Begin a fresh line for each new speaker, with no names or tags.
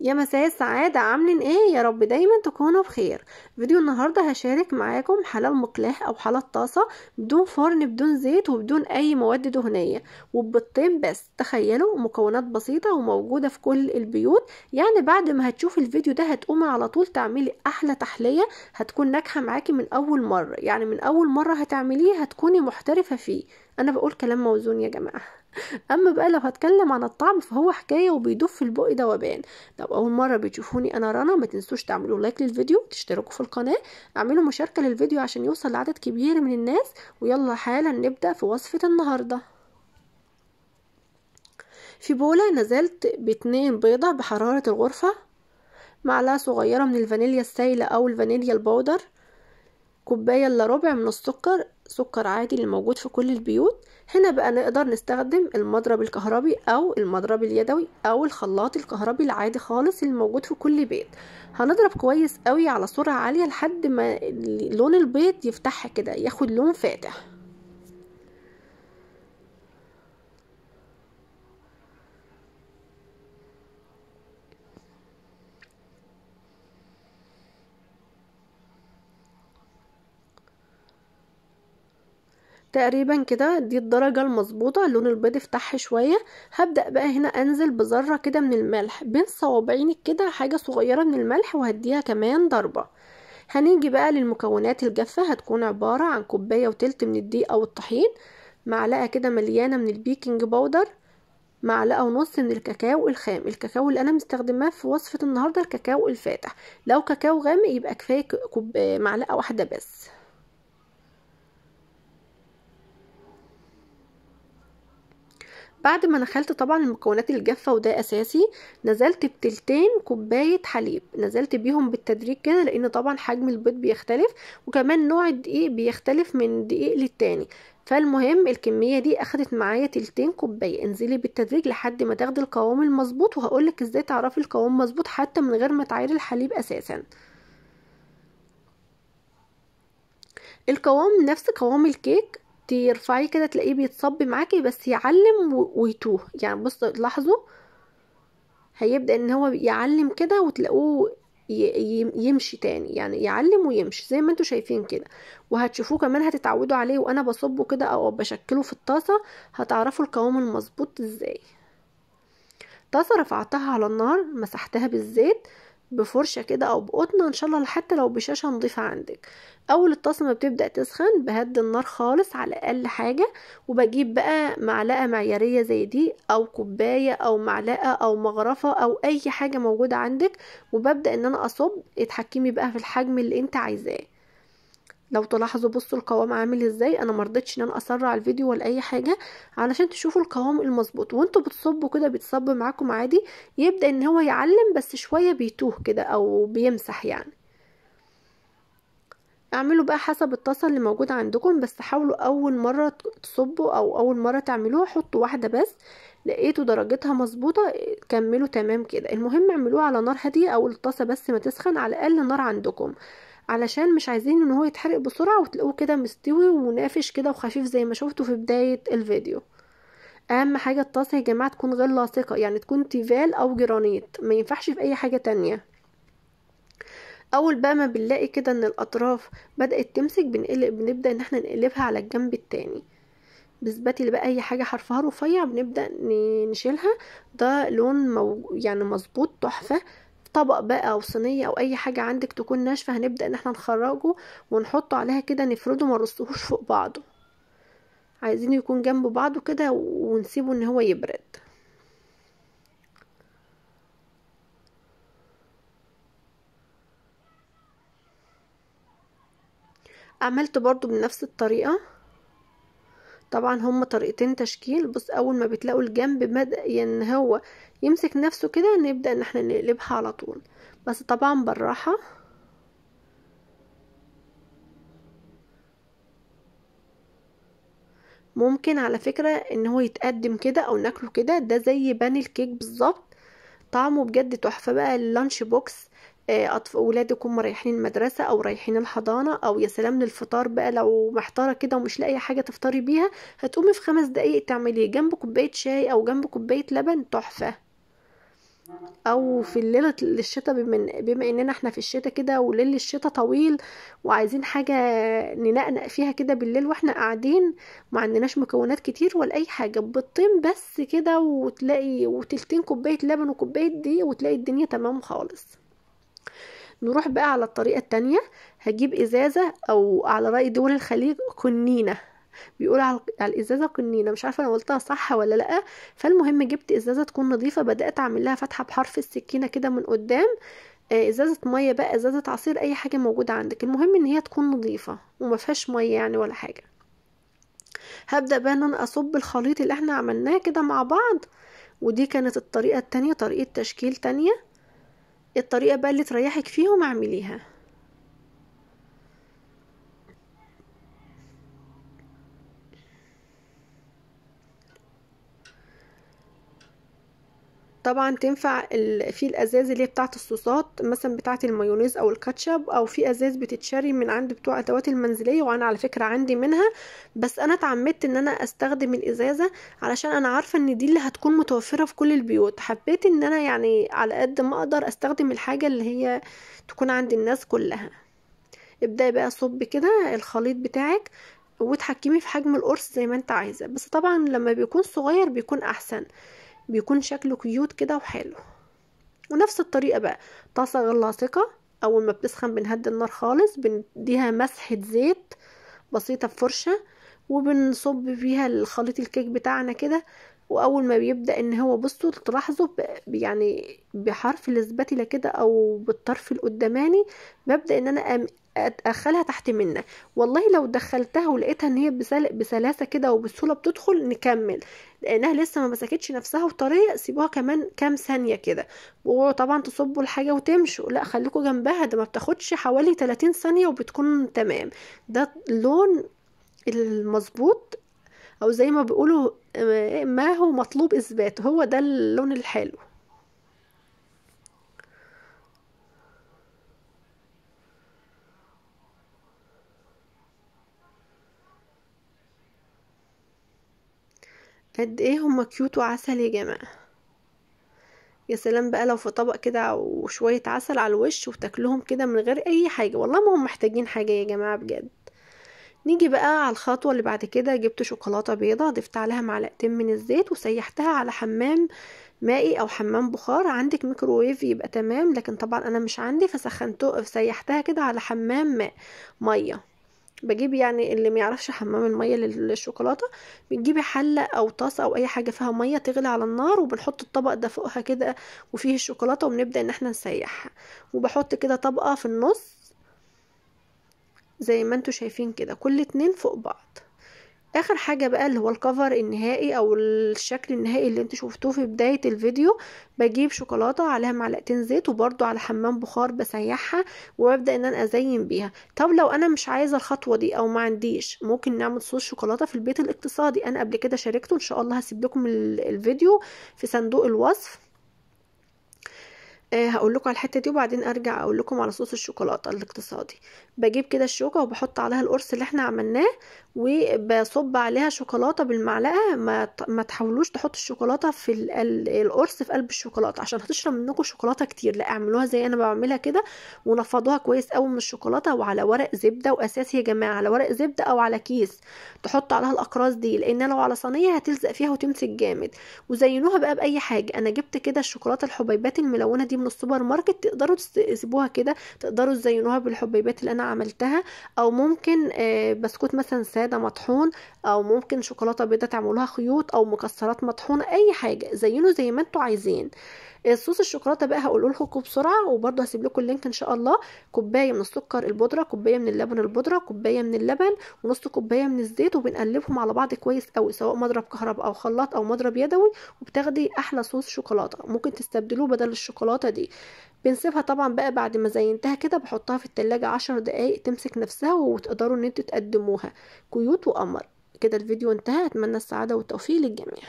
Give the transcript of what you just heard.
يا مساء السعادة، عاملين ايه؟ يا رب دايما تكونوا بخير. فيديو النهاردة هشارك معاكم حلى المقلاة او حلى الطاسة بدون فرن، بدون زيت، وبدون اي مواد دهنية، وبالطين بس. تخيلوا مكونات بسيطة وموجودة في كل البيوت. يعني بعد ما هتشوف الفيديو ده هتقومي على طول تعملي احلى تحلية، هتكون ناجحة معاكي من اول مرة. يعني من اول مرة هتعمليه هتكوني محترفة فيه. انا بقول كلام موزون يا جماعة. اما بقى لو هتكلم عن الطعم فهو حكايه وبيدوب في البق ذوبان. لو اول مره بتشوفوني انا رنا، ما تنسوش تعملوا لايك للفيديو، تشتركوا في القناه، اعملوا مشاركه للفيديو عشان يوصل لعدد كبير من الناس. ويلا حالا نبدا في وصفه النهارده. في بوله نزلت ب2 بيضه بحراره الغرفه، معلقه صغيره من الفانيليا السايله او الفانيليا البودر، كوباية الا ربع من السكر، سكر عادي اللي موجود في كل البيوت. هنا بقى نقدر نستخدم المضرب الكهربي او المضرب اليدوي او الخلاط الكهربي العادي خالص اللي موجود في كل بيت. هنضرب كويس قوي على سرعة عالية لحد ما لون البيض يفتح كده، ياخد لون فاتح. تقريبا كده دي الدرجة المظبوطة، لون البيض افتح شوية. هبدأ بقى هنا انزل بذرة كده من الملح بين صوابعينك كده، حاجة صغيرة من الملح، وهديها كمان ضربة. هنيجي بقى للمكونات الجافة، هتكون عبارة عن كوباية وتلت من الدقيق او الطحين، معلقة كده مليانة من البيكنج باودر، معلقة ونص من الكاكاو الخام. الكاكاو اللي انا مستخدماه في وصفة النهاردة الكاكاو الفاتح، لو كاكاو غامق يبقى كفاية معلقة واحدة بس. بعد ما نخلت طبعا المكونات الجافة وده اساسي، نزلت بتلتين كوباية حليب، نزلت بيهم بالتدريج كده لان طبعا حجم البيض بيختلف، وكمان نوع الدقيق بيختلف من دقيق للتاني. فالمهم الكمية دي اخدت معايا تلتين كوباية. انزلي بالتدريج لحد ما تاخدي القوام المظبوط، وهقولك ازاي تعرفي القوام مظبوط حتى من غير ما تعايري الحليب اساسا. القوام نفس قوام الكيك، ترفعيه كده تلاقيه بيتصب معاكي بس يعلم ويتوه. يعني بصوا لاحظوا، هيبدأ ان هو يعلم كده وتلاقوه يمشي تاني، يعني يعلم ويمشي زي ما انتوا شايفين كده. وهتشوفوه كمان هتتعودوا عليه، وانا بصبه كده او بشكله في الطاسة هتعرفوا القوام المظبوط ازاي. طاسة رفعتها على النار، مسحتها بالزيت بفرشة كده او بقطنة ان شاء الله، حتى لو بشاشة نظيفة عندك. اول الطاسة ما بتبدأ تسخن بهدي النار خالص على اقل حاجة، وبجيب بقى معلقة معيارية زي دي او كوباية او معلقة او مغرفة او اي حاجة موجودة عندك، وببدأ ان انا اصب. اتحكمي بقى في الحجم اللي انت عايزاه. لو تلاحظوا بصوا القوام عامل ازاي، انا مرضتش ان انا اسرع الفيديو ولا اي حاجه علشان تشوفوا القوام المظبوط. وانتوا بتصبوا كده بيتصب معاكم عادي، يبدا ان هو يعلم بس شويه بيتوه كده او بيمسح يعني. اعملوا بقى حسب الطاسه اللي موجوده عندكم، بس حاولوا اول مره تصبوا او اول مره تعملوها حطوا واحده بس. لقيتوا درجتها مظبوطه كملوا تمام كده. المهم اعملوها على نار هاديه او الطاسه بس ما تسخن، على اقل نار عندكم، علشان مش عايزين ان هو يتحرق بسرعه وتلاقوه كده مستوي ونافش كده وخفيف زي ما شفتوا في بدايه الفيديو. اهم حاجه الطاسه يا جماعه تكون غير لاصقه، يعني تكون تيفال او جرانيت، ما ينفعش في اي حاجه تانية. اول بقى ما بنلاقي كده ان الاطراف بدأت تمسك بنبدأ ان احنا نقلبها على الجنب التاني. بثبتي اللي بقى اي حاجة حرفها رفيع بنبدأ نشيلها. ده لون يعني مظبوط تحفة. طبق بقى او صينية او اي حاجة عندك تكون ناشفة هنبدأ ان احنا نخرجه ونحطه عليها كده، نفرده ما نرصهوش فوق بعضه، عايزين يكون جنب بعضه كده ونسيبه ان هو يبرد. عملت برضو بنفس الطريقة. طبعا هما طريقتين تشكيل. بص اول ما بتلاقوا الجنب بدأ ان هو يمسك نفسه كده نبدأ ان احنا نقلبها على طول، بس طبعا بالراحة. ممكن على فكرة ان هو يتقدم كده او ناكله كده، ده زي بان الكيك بالظبط. طعمه بجد تحفة. بقى اللانش بوكس، اطفال ولادكم رايحين المدرسة او رايحين الحضانة، او يا سلام للفطار بقى لو محتارة كده ومش لاقية حاجة تفطري بيها، هتقومي في 5 دقايق تعمليه جنب كوباية شاي او جنب كوباية لبن. تحفة. او في الليلة الشتاء، بما اننا احنا في الشتاء كده وليل الشتاء طويل وعايزين حاجة ننقنق فيها كده بالليل واحنا قاعدين، ما عندناش مكونات كتير ولا اي حاجة، بيضتين بس كده وتلاقي وتلتين كوباية لبن وكوباية دي وتلاقي الدنيا تمام خالص. نروح بقى على الطريقة التانية. هجيب ازازة، او على رأي دول الخليج كنينة، بيقول على الازازة قنينة، مش عارفة انا قلتها صح ولا لا. فالمهم جبت ازازة تكون نظيفة، بدأت اعمل لها فتحة بحرف السكينة كده من قدام. ازازة مية بقى، ازازة عصير، اي حاجة موجودة عندك، المهم ان هي تكون نظيفة وما فيهاش مية يعني ولا حاجة. هبدأ بقى ان انا اصب الخليط اللي احنا عملناه كده مع بعض. ودي كانت الطريقة التانية، طريقة تشكيل تانية. الطريقة بقى اللي تريحك فيهم اعمليها. طبعا تنفع في الازاز اللي هي بتاعه الصوصات، مثلا بتاعه المايونيز او الكاتشب، او في ازاز بتتشري من عند بتوع ادوات المنزليه، وانا على فكره عندي منها. بس انا اتعمدت ان انا استخدم الازازه علشان انا عارفه ان دي اللي هتكون متوفره في كل البيوت. حبيت ان انا يعني على قد ما اقدر استخدم الحاجه اللي هي تكون عند الناس كلها. ابدأي بقى صب كده الخليط بتاعك، وتحكمي في حجم القرص زي ما انت عايزه، بس طبعا لما بيكون صغير بيكون احسن، بيكون شكله كيوت كده وحلو. ونفس الطريقة بقى، طاسة لاصقة، اول ما بتسخن بنهدي النار خالص، بنديها مسحة زيت بسيطة بفرشة، وبنصب فيها الخليط الكيك بتاعنا كده. واول ما بيبدأ ان هو، بصوا تلاحظوا يعني بحرف الاسباتيلا كده او بالطرف القداماني، ببدأ ان انا ادخلها تحت منه. والله لو دخلتها ولقيتها ان هي بسلاسة كده وبسهولة بتدخل، نكمل. لانها لسه ما مسكتش نفسها وطرية، سيبوها كمان كام ثانية كده. وطبعا تصبوا الحاجة وتمشوا، لا خليكوا جنبها، ده ما بتاخدش حوالي 30 ثانية وبتكون تمام. ده اللون المظبوط، او زي ما بيقولوا ما هو مطلوب اثباته، هو ده اللون الحلو. قد ايه هما كيوت وعسل يا جماعة. يا سلام بقى لو في طبق كده وشوية عسل على الوش وتاكلهم كده من غير اي حاجة، والله ما هم محتاجين حاجة يا جماعة بجد. نيجي بقى على الخطوة اللي بعد كده. جبت شوكولاتة بيضة، ضفت عليها معلقتين من الزيت وسيحتها على حمام مائي او حمام بخار. عندك ميكروويف يبقى تمام، لكن طبعا انا مش عندي، فسخنته سيحتها كده على حمام ماء مية. بجيب يعني اللي ما يعرفش حمام المية للشوكولاتة، بنجيبي حلة او طاسة او اي حاجة فيها مية تغلي على النار، وبنحط الطبق ده فوقها كده وفيه الشوكولاتة، وبنبدأ ان احنا نسيحها. وبحط كده طبقة في النص زي ما انتوا شايفين كده، كل اتنين فوق بعض. اخر حاجة بقى اللي هو الكفر النهائي او الشكل النهائي اللي انتوا شفتوه في بداية الفيديو. بجيب شوكولاتة عليها معلقتين زيت، وبرضو على حمام بخار بسيحها، وابدأ ان انا ازين بيها. طب لو انا مش عايزة الخطوة دي او ما عنديش، ممكن نعمل صوص شوكولاتة في البيت الاقتصادي، انا قبل كده شاركته، ان شاء الله هسيب لكم الفيديو في صندوق الوصف. هقول لكم على الحته دي وبعدين ارجع اقول لكم على صوص الشوكولاته الاقتصادي. بجيب كده الشوكه وبحط عليها القرص اللي احنا عملناه، وبصب عليها شوكولاته بالمعلقه. ما تحاولوش تحطوا الشوكولاته في القرص في قلب الشوكولاته عشان هتشرب منكم شوكولاته كتير، لا اعملوها زي انا بعملها كده، ونفضوها كويس قوي من الشوكولاته، وعلى ورق زبده. واساسي يا جماعه على ورق زبده او على كيس تحطوا عليها الاقراص دي، لان لو على صينيه هتلزق فيها وتمسك جامد. وزينوها بقى باي حاجه. انا جبت كده الشوكولاته الحبيبات الملونه دي من السوبر ماركت، تقدروا تسيبوها كده، تقدروا تزينوها بالحبيبات اللي انا عملتها، او ممكن بسكوت مثلا ساده مطحون، او ممكن شوكولاته بيضه تعملوها خيوط، او مكسرات مطحونه، اي حاجه زينوا زي ما انتوا عايزين. صوص الشوكولاته بقى هقول لكم بسرعه، وبرده هسيب لكم اللينك ان شاء الله. كوبايه من السكر البودره، كوبايه من اللبن البودره، كوبايه من اللبن، ونص كوبايه من الزيت، وبنقلبهم على بعض كويس قوي، سواء مضرب كهرباء او خلاط او مضرب يدوي، وبتاخدي احلى صوص شوكولاته. ممكن تستبدلوه بدل الشوكولاته دي. بنسيبها طبعا بقى بعد ما زينتها كده، بحطها في التلاجة 10 دقايق تمسك نفسها، وتقدروا ان انتوا تقدموها كيوت وقمر كده. الفيديو انتهى، اتمنى السعاده والتوفيق للجميع.